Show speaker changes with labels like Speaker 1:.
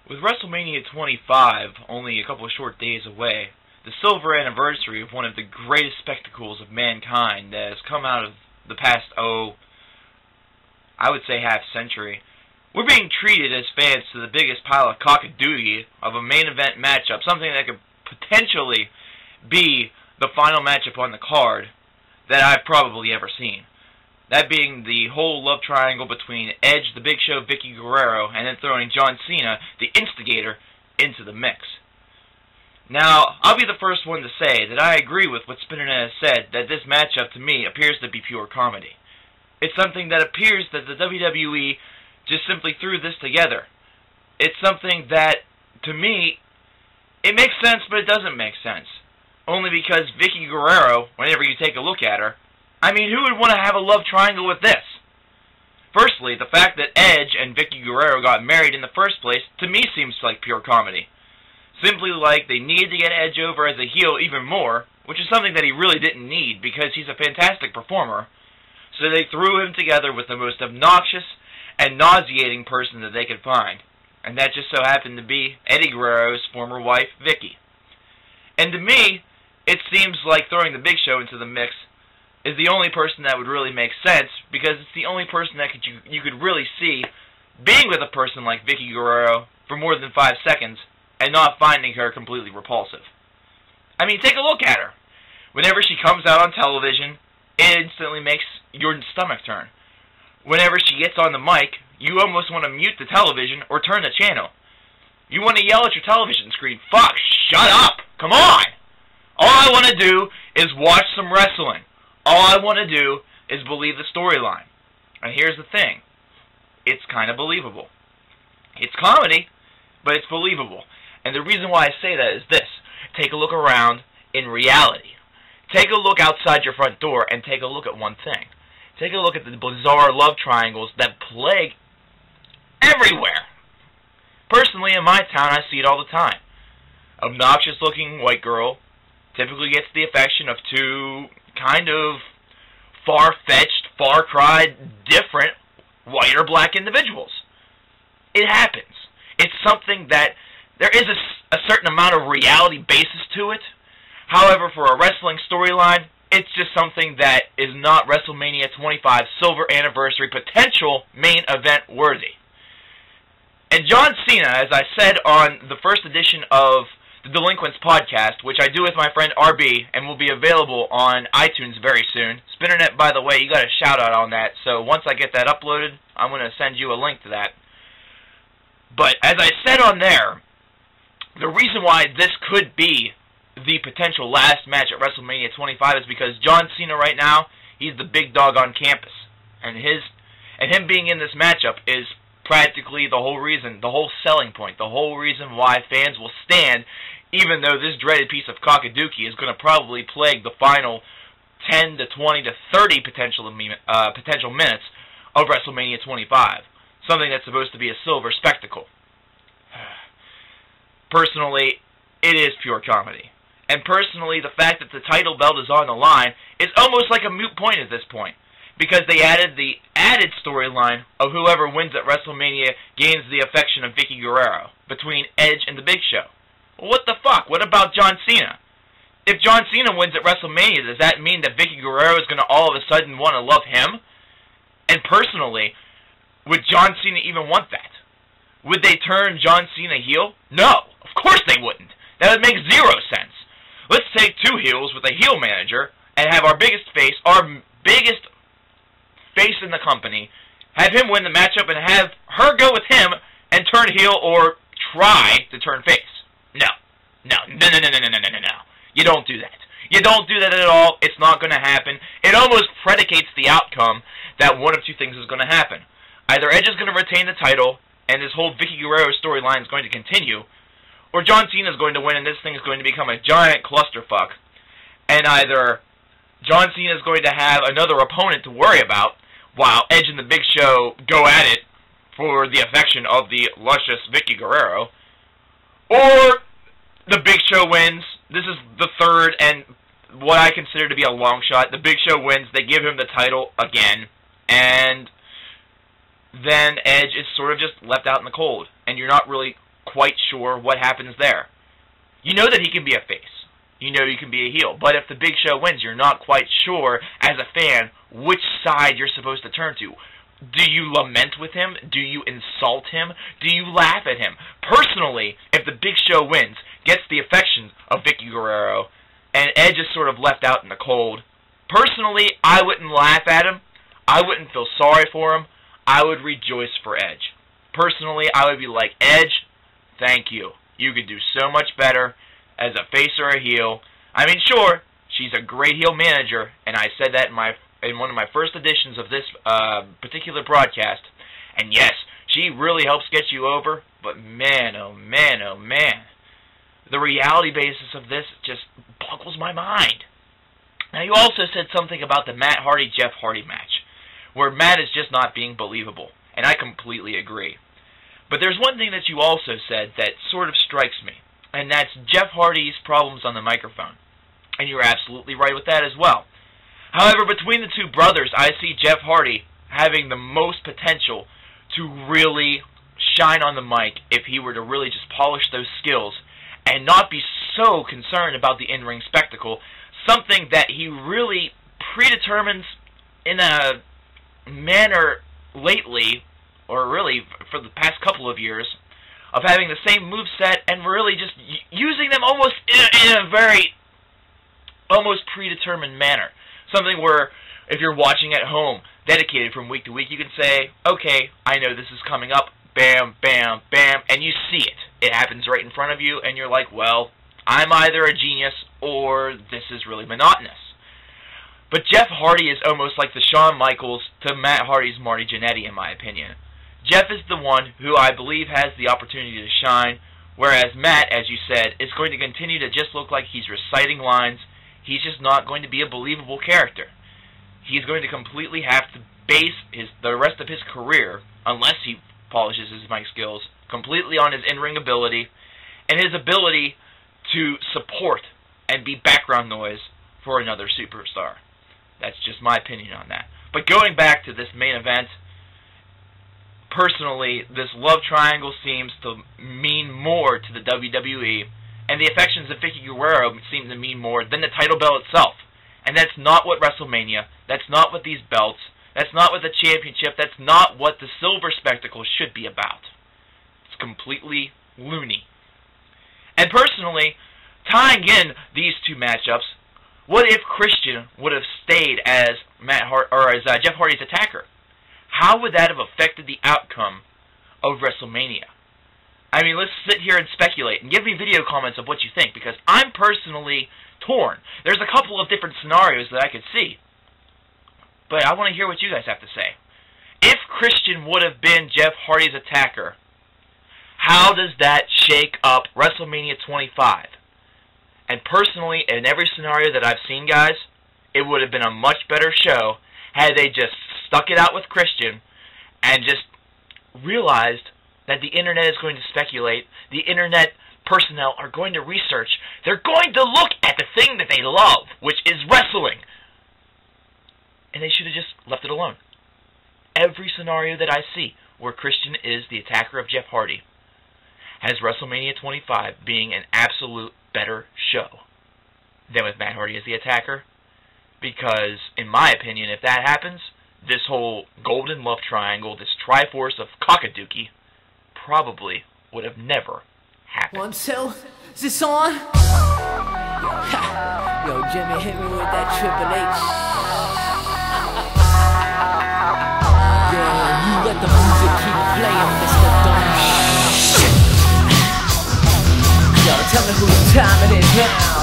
Speaker 1: With WrestleMania 25 only a couple of short days away, the silver anniversary of one of the greatest spectacles of mankind that has come out of the past, I would say half century, we're being treated as fans to the biggest pile of cockadoodie of a main event matchup, something that could potentially be the final matchup on the card that I've probably ever seen. That being the whole love triangle between Edge, the Big Show, Vicky Guerrero, and then throwing John Cena, the instigator, into the mix. Now, I'll be the first one to say that I agree with what Spinnernet has said, that this matchup to me appears to be pure comedy. It's something that appears that the WWE just simply threw this together. It's something that, to me, it makes sense, but it doesn't make sense. Only because Vicky Guerrero, whenever you take a look at her, I mean, who would want to have a love triangle with this? Firstly, the fact that Edge and Vicky Guerrero got married in the first place, to me seems like pure comedy. Simply like they needed to get Edge over as a heel even more, which is something that he really didn't need because he's a fantastic performer, so they threw him together with the most obnoxious and nauseating person that they could find. And that just so happened to be Eddie Guerrero's former wife, Vicky. And to me, it seems like throwing the Big Show into the mix is the only person that would really make sense, because it's the only person that you could really see being with a person like Vicky Guerrero for more than 5 seconds and not finding her completely repulsive. I mean, take a look at her. Whenever she comes out on television, it instantly makes your stomach turn. Whenever she gets on the mic, you almost want to mute the television or turn the channel. You want to yell at your television screen, "Fuck, shut up! Come on!" All I want to do is watch some wrestling. All I want to do is believe the storyline. And here's the thing. It's kind of believable. It's comedy, but it's believable. And the reason why I say that is this. Take a look around in reality. Take a look outside your front door and take a look at one thing. Take a look at the bizarre love triangles that plague everywhere. Personally, in my town, I see it all the time. Obnoxious-looking white girl typically gets the affection of two kind of far-fetched, far-cried, different white or black individuals. It happens. It's something that there is a certain amount of reality basis to it. However, for a wrestling storyline, it's just something that is not WrestleMania 25 Silver Anniversary potential main event worthy. And John Cena, as I said on the first edition of the Delinquents podcast, which I do with my friend RB, and will be available on iTunes very soon. Spinnernet, by the way, you got a shout-out on that, so once I get that uploaded, I'm going to send you a link to that. But, as I said on there, the reason why this could be the potential last match at WrestleMania 25 is because John Cena right now, he's the big dog on campus. And him being in this matchup is practically the whole reason, the whole selling point, the whole reason why fans will stand, even though this dreaded piece of cockadookie is going to probably plague the final 10 to 20 to 30 potential minutes of WrestleMania 25. Something that's supposed to be a silver spectacle. Personally, it is pure comedy. And personally, the fact that the title belt is on the line is almost like a moot point at this point, because they added the added storyline of whoever wins at WrestleMania gains the affection of Vicky Guerrero between Edge and the Big Show. Well, what the fuck? What about John Cena? If John Cena wins at WrestleMania, does that mean that Vicky Guerrero is going to all of a sudden want to love him? And personally, would John Cena even want that? Would they turn John Cena heel? No, of course they wouldn't. That would make zero sense. Let's take two heels with a heel manager and have our biggest face in the company, have him win the matchup and have her go with him and turn heel or try to turn face. No. You don't do that. You don't do that at all. It's not going to happen. It almost predicates the outcome that one of two things is going to happen. Either Edge is going to retain the title and this whole Vicky Guerrero storyline is going to continue, or John Cena is going to win and this thing is going to become a giant clusterfuck, and either John Cena is going to have another opponent to worry about while Edge and the Big Show go at it for the affection of the luscious Vicky Guerrero, or the Big Show wins. This is the third and what I consider to be a long shot. The Big Show wins, they give him the title again, and then Edge is sort of just left out in the cold, and you're not really quite sure what happens there. You know that he can be a face. You know you can be a heel. But if the Big Show wins, you're not quite sure, as a fan, which side you're supposed to turn to. Do you lament with him? Do you insult him? Do you laugh at him? Personally, if the Big Show wins, gets the affection of Vicky Guerrero, and Edge is sort of left out in the cold, personally, I wouldn't laugh at him. I wouldn't feel sorry for him. I would rejoice for Edge. Personally, I would be like, Edge, thank you. You could do so much better as a face or a heel. I mean, sure, she's a great heel manager, and I said that in one of my first editions of this particular broadcast. And yes, she really helps get you over, but man, oh man, oh man. The reality basis of this just boggles my mind. Now, you also said something about the Matt Hardy-Jeff Hardy match, where Matt is just not being believable, and I completely agree. But there's one thing that you also said that sort of strikes me, and that's Jeff Hardy's problems on the microphone. And you're absolutely right with that as well. However, between the two brothers, I see Jeff Hardy having the most potential to really shine on the mic if he were to really just polish those skills and not be so concerned about the in-ring spectacle, something that he really predetermines in a manner lately, or really for the past couple of years, of having the same moveset and really just using them almost in a very almost predetermined manner. Something where, if you're watching at home, dedicated from week to week, you can say, okay, I know this is coming up, bam, bam, bam, and you see it. It happens right in front of you, and you're like, well, I'm either a genius or this is really monotonous. But Jeff Hardy is almost like the Shawn Michaels to Matt Hardy's Marty Jannetty, in my opinion. Jeff is the one who I believe has the opportunity to shine, whereas Matt, as you said, is going to continue to just look like he's reciting lines. He's just not going to be a believable character. He's going to completely have to base the rest of his career, unless he polishes his mic skills, completely on his in-ring ability and his ability to support and be background noise for another superstar. That's just my opinion on that. But going back to this main event, personally, this love triangle seems to mean more to the WWE, and the affections of Vicky Guerrero seem to mean more than the title belt itself. And that's not what Wrestlemania, that's not what these belts, that's not what the championship, that's not what the silver spectacle should be about. It's completely loony. And personally, tying in these two matchups, what if Christian would have stayed as Jeff Hardy's attacker? How would that have affected the outcome of WrestleMania? I mean, let's sit here and speculate, and give me video comments of what you think, because I'm personally torn. There's a couple of different scenarios that I could see, but I want to hear what you guys have to say. If Christian would have been Jeff Hardy's attacker, how does that shake up WrestleMania 25? And personally, in every scenario that I've seen, guys, it would have been a much better show had they just stuck it out with Christian and just realized that the internet is going to speculate, the internet personnel are going to research, they're going to look at the thing that they love, which is wrestling. And they should have just left it alone. Every scenario that I see where Christian is the attacker of Jeff Hardy has WrestleMania 25 being an absolute better show than with Matt Hardy as the attacker. Because, in my opinion, if that happens, this whole golden love triangle, this triforce of cockadookie, probably would have never happened.
Speaker 2: 1, 2, is this on? Yo, Jimmy, hit me with that Triple H. Yeah, you let the music keep playing, Mr. Dunn. Yo, tell me whose time it is now.